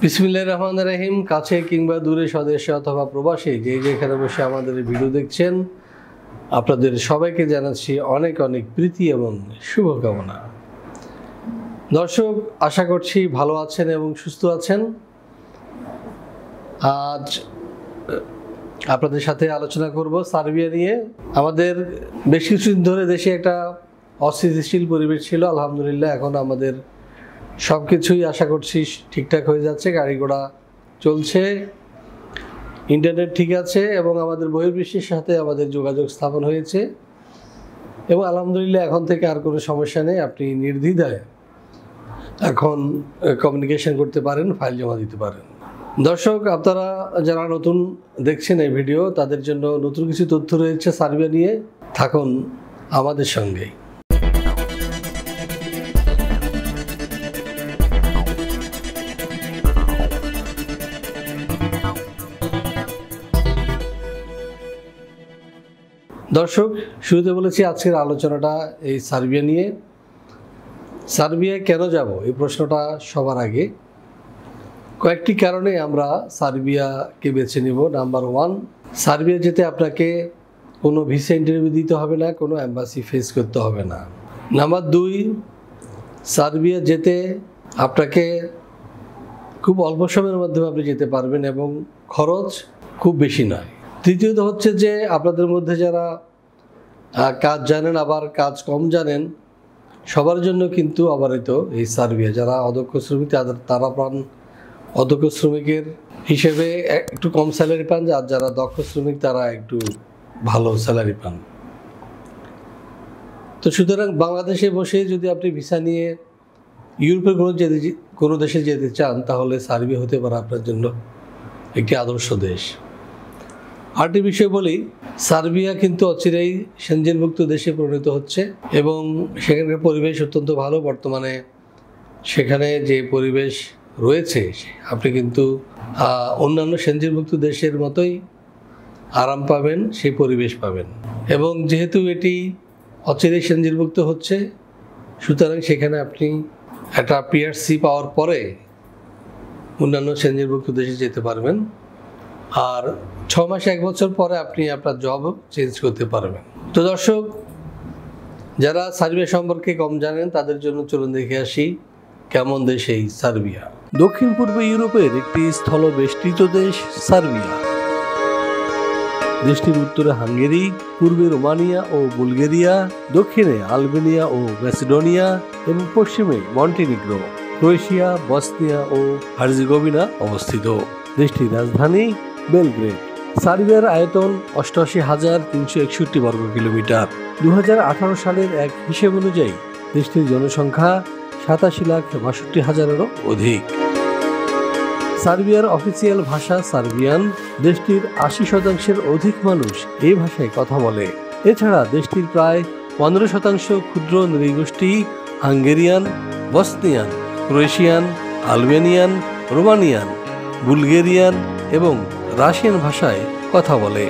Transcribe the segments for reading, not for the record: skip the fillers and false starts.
বিসমিল্লাহির রহমানির রহিম। কাছে কিংবা দূরে, স্বদেশে অথবা প্রবাসে, যেখানে বসে আমাদের ভিডিও দেখছেন, আপনাদের সবাইকে জানাচ্ছি অনেক অনেক প্রীতি এবং শুভকামনা। দর্শক, আশা করছি ভালো আছেন এবং সুস্থ আছেন। আজ আপনাদের সাথে আলোচনা করব সার্বিয়া নিয়ে। আমাদের বেশ কিছুদিন ধরে দেশে একটা অস্থিতিশীল পরিবেশ ছিল। আলহামদুলিল্লাহ এখন আমাদের সব কিছুই আশা করছি ঠিকঠাক হয়ে যাচ্ছে। গাড়ি ঘোড়া চলছে, ইন্টারনেট ঠিক আছে এবং আমাদের বহির্বিশ্বের সাথে আমাদের যোগাযোগ স্থাপন হয়েছে এবং আলহামদুলিল্লাহ এখন থেকে আর কোনো সমস্যা নেই। আপনি নির্দ্বিধায় এখন কমিউনিকেশন করতে পারেন, ফাইল জমা দিতে পারেন। দর্শক, আপনারা যারা নতুন দেখছেন এই ভিডিও, তাদের জন্য নতুন কিছু তথ্য রয়েছে সার্বিয়া নিয়ে। থাকুন আমাদের সঙ্গেই। দর্শক, শুরুতে বলেছি আজকের আলোচনাটা এই সার্বিয়া নিয়ে। সার্বিয়ায় কেন যাব এই প্রশ্নটা সবার আগে। কয়েকটি কারণে আমরা সার্বিয়াকে বেছে নিব। নাম্বার 1, সার্বিয়া যেতে আপনাকে কোনো ভিসা ইন্টারভিউ দিতে হবে না, কোনো অ্যাম্বাসি ফেস করতে হবে না। নাম্বার 2, সার্বিয়া যেতে আপনাকে খুব অল্প সময়ের মাধ্যমে আপনি যেতে পারবেন এবং খরচ খুব বেশি নয়। তৃতীয়ত হচ্ছে যে আপনাদের মধ্যে যারা কাজ জানেন আবার কাজ কম জানেন, সবার জন্য কিন্তু অবারিত এই সার্বিয়া। যারা অদক্ষ শ্রমিক তারা পান অদক্ষ শ্রমিকের হিসেবে একটু কম স্যালারি পান, আর যারা দক্ষ শ্রমিক তারা একটু ভালো স্যালারি পান। তো সুতরাং বাংলাদেশে বসে যদি আপনি ভিসা নিয়ে ইউরোপের কোনো দেশে যেতে চান, তাহলে সার্বিয়া হতে পারে আপনার জন্য একটি আদর্শ দেশ। আরেকটি বিষয় বলি, সার্বিয়া কিন্তু অচিরেই সেনজেনভুক্ত দেশে পরিণত হচ্ছে এবং সেখানকার পরিবেশ অত্যন্ত ভালো। বর্তমানে সেখানে যে পরিবেশ রয়েছে, আপনি কিন্তু অন্যান্য সেনজেনভুক্ত দেশের মতোই আরাম পাবেন, সেই পরিবেশ পাবেন। এবং যেহেতু এটি অচিরেই সেনজেনভুক্ত হচ্ছে, সুতরাং সেখানে আপনি একটা পিআরসি পাওয়ার পরে অন্যান্য সেনজেনভুক্ত দেশে যেতে পারবেন। আর 6 মাস 1 বছর পরে আপনি আপনার জব চেঞ্জ করতে পারবেন। তো দর্শক, যারা সার্বিয়া সম্পর্কে কম জানেন তাদের জন্য চলুন দেখে আসি কেমন দেশ এই সার্বিয়া। দক্ষিণ পূর্ব ইউরোপের একটি স্থলবেষ্টিত দেশ সার্বিয়া। দেশটির উত্তরে হাঙ্গেরি, পূর্বে রোমানিয়া ও বুলগেরিয়া, দক্ষিণে আলবেনিয়া ও ম্যাসিডোনিয়া এবং পশ্চিমে মন্টিনিগ্রো, ক্রোয়েশিয়া, বসনিয়া ও হার্জেগোভিনা অবস্থিত। দেশটির রাজধানী বেলগ্রেড। সার্বিয়ার আয়তন 88,361 বর্গ কিলোমিটার। 2018 সালের এক হিসেব অনুযায়ী দেশটির জনসংখ্যা 87,62,000-এরও অধিক। সার্বিয়ার অফিসিয়াল ভাষা সার্বিয়ান। দেশটির 80% অধিক মানুষ এই ভাষায় কথা বলে। এছাড়া দেশটির প্রায় 15% ক্ষুদ্র নৃগোষ্ঠী Hungarian, Bosnian, Croatian, Albanian, Romanian, Bulgarian এবং রাশিয়ান ভাষায় কথা বলে।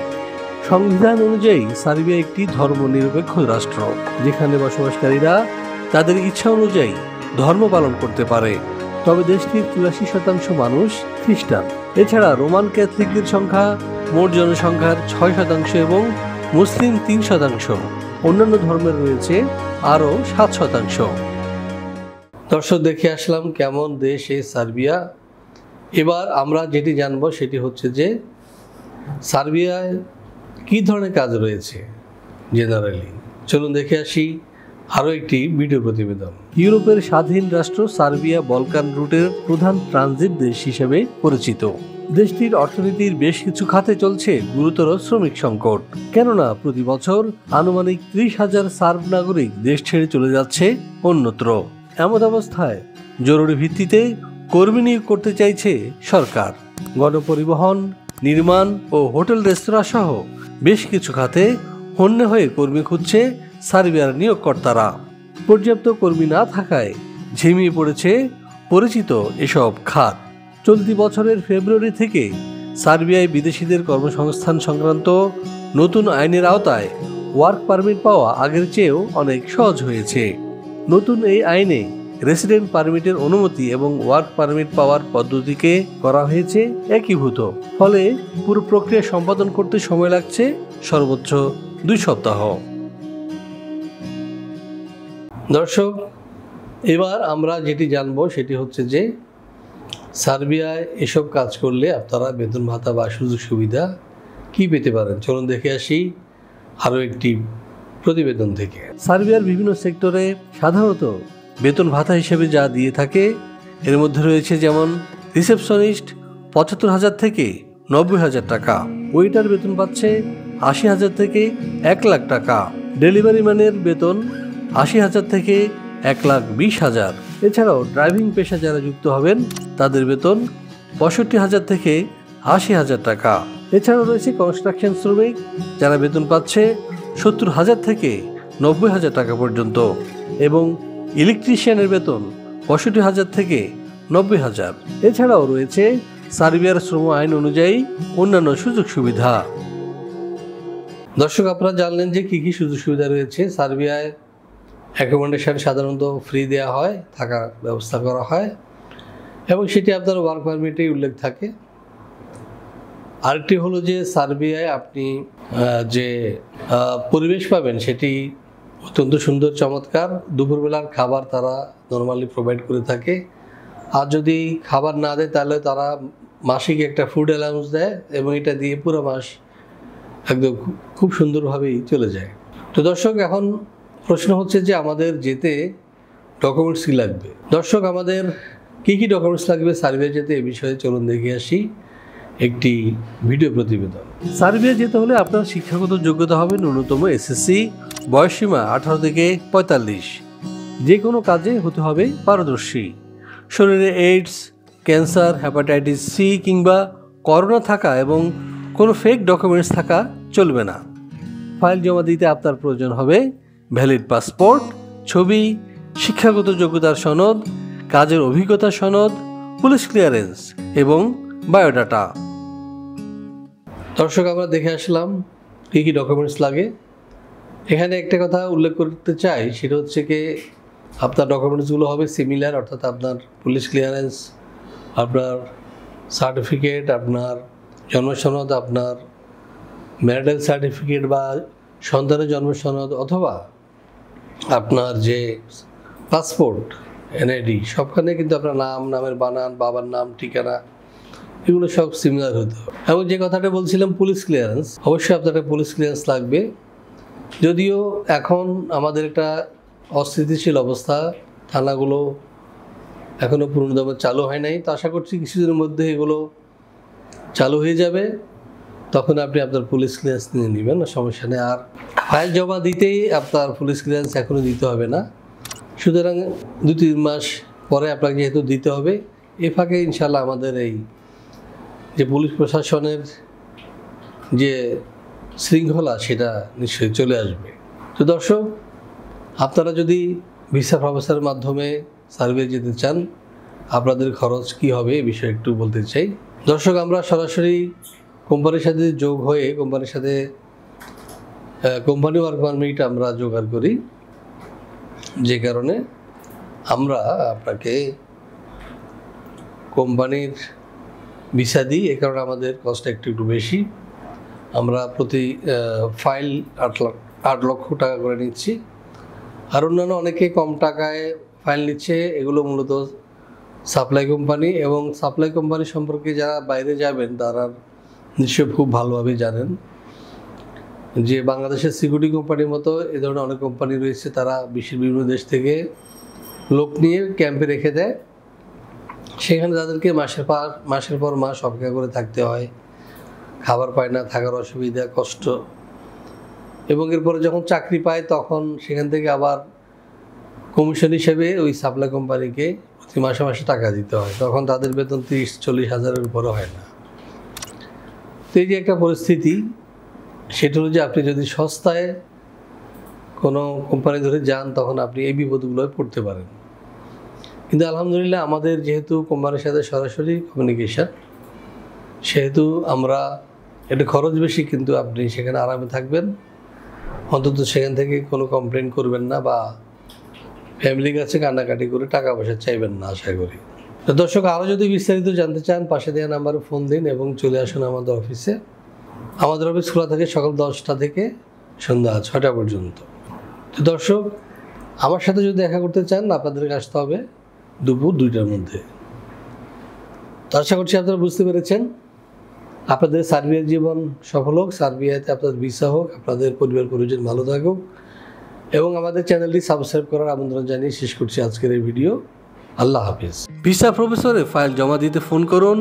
সংবিধান অনুযায়ী সার্বিয়া একটি ধর্মনিরপেক্ষ রাষ্ট্র, যেখানে বসবাসকারীরা তাদের ইচ্ছা অনুযায়ী ধর্ম পালন করতে পারে। তবে দেশটির 84% মানুষ খ্রিস্টান। এছাড়া রোমান ক্যাথলিকদের সংখ্যা মোট জনসংখ্যার 6% এবং মুসলিম 3%। অন্যান্য ধর্মের রয়েছে আরও 7%। দর্শক, দেখে আসলাম কেমন দেশ এই সার্বিয়া। এবার আমরা যেটি জানবো সেটি হচ্ছে যে সার্বিয়ায় কী ধরনের কাজ রয়েছে জেনারেলি। চলুন দেখে আসি আরও একটি ভিডিও প্রতিবেদন। ইউরোপের স্বাধীন রাষ্ট্র সার্বিয়া বলকান রুটের প্রধান ট্রানজিট দেশ হিসেবে পরিচিত। দেশটির অর্থনীতির বেশ কিছু খাতে চলছে গুরুতর শ্রমিক সংকট, কেননা প্রতি বছর আনুমানিক 30,000 সার্ব নাগরিক দেশ ছেড়ে চলে যাচ্ছে অন্যত্র। এমন অবস্থায় জরুরি ভিত্তিতে কর্মী নিয়োগ করতে চাইছে সরকার। গণপরিবহন, নির্মাণ ও হোটেল রেস্তোরাঁ সহ বেশ কিছু খাতে হন্যে হয়ে কর্মী খুঁজছে সার্বিয়ার নিয়োগকর্তারা। পর্যাপ্ত কর্মী না থাকায় ঝিমিয়ে পড়েছে পরিচিত এসব খাত। চলতি বছরের ফেব্রুয়ারি থেকে সার্বিয়ায় বিদেশিদের কর্মসংস্থান সংক্রান্ত নতুন আইনের আওতায় ওয়ার্ক পারমিট পাওয়া আগের চেয়েও অনেক সহজ হয়েছে। নতুন এই আইনে রেসিডেন্ট পারমিটের অনুমতি এবং ওয়ার্ক পারমিট পাওয়ার পদ্ধতিকে করা হয়েছে একীভূত। ফলে পুরো প্রক্রিয়া সম্পাদন করতে সময় লাগছে সর্বোচ্চ 2 সপ্তাহ। দর্শক, এবার আমরা যেটি জানবো সেটি হচ্ছে যে সার্বিয়ায় এসব কাজ করলে আপনারা বেতন ভাতা বা সুযোগ সুবিধা কি পেতে পারেন। চলুন দেখে আসি আরও একটি প্রতিবেদন থেকে। সার্বিয়ার বিভিন্ন সেক্টরে সাধারণত বেতন ভাতা হিসেবে যা দিয়ে থাকে এর মধ্যে রয়েছে যেমন রিসেপশনিস্ট 75,000 থেকে 90,000 টাকা, ওয়েটার বেতন পাচ্ছে 80,000 থেকে 1 লাখ টাকা, ডেলিভারি ম্যানের বেতন 80,000 থেকে 1,20,000। এছাড়াও ড্রাইভিং পেশা যারা যুক্ত হবেন তাদের বেতন 65,000 থেকে 80,000 টাকা। এছাড়াও রয়েছে কনস্ট্রাকশন শ্রমিক যারা বেতন পাচ্ছে 70,000 থেকে 90,000 টাকা পর্যন্ত এবং ইলেকট্রিশিয়ানের বেতন 65,000 থেকে 90,000। এছাড়াও রয়েছে সার্বিয়ার শ্রম আইন অনুযায়ী অন্যান্য সুযোগ সুবিধা। দর্শক, আপনারা জানলেন যে কী কী সুযোগ সুবিধা রয়েছে। সার্বিয়ায় অ্যাকোমোডেশন সাধারণত ফ্রি দেওয়া হয়, থাকার ব্যবস্থা করা হয় এবং সেটি আপনার ওয়ার্ক পারমিটেই উল্লেখ থাকে। আরেকটি হলো যে সার্বিয়ায় আপনি যে পরিবেশ পাবেন সেটি অত্যন্ত সুন্দর, চমৎকার। দুপুরবেলার খাবার তারা নর্মালি প্রোভাইড করে থাকে, আর যদি খাবার না দেয় তাহলে তারা মাসিক একটা ফুড অ্যালাউন্স দেয় এবং এটা দিয়ে পুরো মাস একদম খুব সুন্দরভাবেই চলে যায়। তো দর্শক, এখন প্রশ্ন হচ্ছে যে আমাদের যেতে ডকুমেন্টস কী লাগবে। দর্শক, আমাদের কী কী ডকুমেন্টস লাগবে সার্বিয়া যেতে এ বিষয়ে চলুন দেখে আসি একটি ভিডিও প্রতিবেদন। সার্বিয়া যেতে হলে আপনার শিক্ষাগত যোগ্যতা হবে ন্যূনতম এসএসসি, বয়সসীমা 18 থেকে 45, যে কোনো কাজে হতে হবে পারদর্শী, শরীরে এইডস, ক্যান্সার, হেপাটাইটিস সি কিংবা করোনা থাকা এবং কোনো ফেক ডকুমেন্টস থাকা চলবে না। ফাইল জমা দিতে আপনার প্রয়োজন হবে ভ্যালিড পাসপোর্ট, ছবি, শিক্ষাগত যোগ্যতার সনদ, কাজের অভিজ্ঞতা সনদ, পুলিশ ক্লিয়ারেন্স এবং বায়োডাটা। দর্শক, আমরা দেখে আসলাম কী কী ডকুমেন্টস লাগে। এখানে একটা কথা উল্লেখ করতে চাই, সেটা হচ্ছে কি আপনার ডকুমেন্টসগুলো হবে সিমিলার, অর্থাৎ আপনার পুলিশ ক্লিয়ারেন্স, আপনার সার্টিফিকেট, আপনার জন্ম সনদ, আপনার ম্যারিটাল সার্টিফিকেট বা সন্তানের জন্ম সনদ, অথবা আপনার যে পাসপোর্ট, এনআইডি, সবখানে কিন্তু আপনার নাম, নামের বানান, বাবার নাম, ঠিকানা, এগুলো সব সিমিলার হতে হবে। এবং যে কথাটা বলছিলাম পুলিশ ক্লিয়ারেন্স, অবশ্যই আপনার একটা পুলিশ ক্লিয়ারেন্স লাগবে। যদিও এখন আমাদের একটা অস্থিতিশীল অবস্থা, থানাগুলো এখনও পূর্ণদমে চালু হয় নাই, তো আশা করছি কিছুদিনের মধ্যে এগুলো চালু হয়ে যাবে, তখন আপনি আপনার পুলিশ ক্লিয়ারেন্স নিয়ে নেবেন, সমস্যা নেই। আর ফাইল জমা দিতেই আপনার পুলিশ ক্লিয়ারেন্স এখনও দিতে হবে না, সুতরাং 2-3 মাস পরে আপনাকে যেহেতু দিতে হবে, এ ফাঁকে ইনশাল্লাহ আমাদের এই যে পুলিশ প্রশাসনের যে শৃঙ্খলা সেটা নিশ্চয়ই চলে আসবে। তো দর্শক, আপনারা যদি ভিসা প্রসেসের মাধ্যমে সার্বিয়া যেতে চান, আপনাদের খরচ কি হবে এ বিষয়ে একটু বলতে চাই। দর্শক, আমরা সরাসরি কোম্পানির সাথে যোগ হয়ে কোম্পানির সাথে কোম্পানি ওয়ার্ক পারমিট আমরা জোগাড় করি, যে কারণে আমরা আপনাকে কোম্পানির ভিসা দিই। এ কারণে আমাদের কস্ট একটু বেশি। আমরা প্রতি ফাইল 8 লক্ষ টাকা করে নিচ্ছি, আর অন্যান্য অনেকে কম টাকায় ফাইল নিচ্ছে। এগুলো মূলত সাপ্লাই কোম্পানি, এবং সাপ্লাই কোম্পানি সম্পর্কে যারা বাইরে যাবেন তারা নিশ্চয়ই খুব ভালোভাবে জানেন যে বাংলাদেশের সিকিউরিটি কোম্পানির মতো এ ধরনের অনেক কোম্পানি রয়েছে, তারা বিশ্বের বিভিন্ন দেশ থেকে লোক নিয়ে ক্যাম্পে রেখে দেয়, সেখানে তাদেরকে মাসের পর মাস অপেক্ষা করে থাকতে হয়, খাবার পায় না, থাকার অসুবিধা, কষ্ট, এবং এরপরে যখন চাকরি পায় তখন সেখান থেকে আবার কমিশন হিসেবে ওই সাপ্লাই কোম্পানিকে প্রতি মাসে মাসে টাকা দিতে হয়, তখন তাদের বেতন 30-40 হাজারের উপরে হয় না। তো এই যে একটা পরিস্থিতি, সেটা হলো যে আপনি যদি সস্তায় কোনো কোম্পানি ধরে যান তখন আপনি এই বিপদগুলো পড়তে পারেন। কিন্তু আলহামদুলিল্লাহ আমাদের যেহেতু কোম্পানির সাথে সরাসরি কমিউনিকেশন, সেহেতু আমরা একটু খরচ বেশি, কিন্তু আপনি সেখানে আরামে থাকবেন, অন্তত সেখান থেকে কোনো কমপ্লেন করবেন না বা ফ্যামিলির কাছে কান্নাকাটি করে টাকা পয়সা চাইবেন না আশা করি। তো দর্শক, আরও যদি বিস্তারিত জানতে চান পাশে দেওয়া নাম্বারে ফোন দিন এবং চলে আসুন আমাদের অফিসে। আমাদের অফিস খোলা থাকে সকাল 10টা থেকে সন্ধ্যা 6টা পর্যন্ত। তো দর্শক, আমার সাথে যদি দেখা করতে চান আপনাদেরকে আসতে হবে দুপুর 2টার মধ্যে। তো আশা করছি আপনারা বুঝতে পেরেছেন। আপনাদের সার্বিয়ার জীবন সফল হোক, সার্বিয়াতে আপনাদের ভিসা হোক, আপনাদের পরিবার পরিজন ভালো থাকুক এবং আমাদের চ্যানেলটি সাবস্ক্রাইব করার আমন্ত্রণ জানিয়ে শেষ করছি আজকের এই ভিডিও। আল্লাহ হাফিজ। ভিসা প্রফেসরে ফাইল জমা দিতে ফোন করুন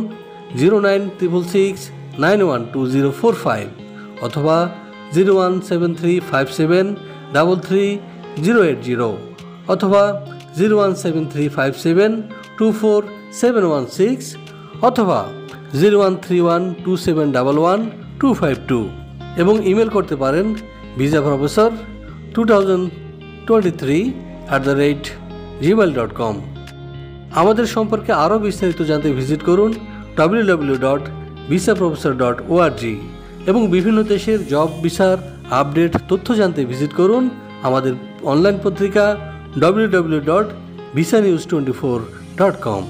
09666912045 অথবা 01735733080 অথবা 01735724716 অথবা 013127112252 এবং ইমেল করতে পারেন visaprofessor2023@gmail.com। আমাদের সম্পর্কে আরও বিস্তারিত জানতে ভিজিট করুন www.visaprofessor.org এবং বিভিন্ন দেশের জব ভিসার আপডেট তথ্য জানতে ভিজিট করুন আমাদের অনলাইন পত্রিকা www.visanews24.com।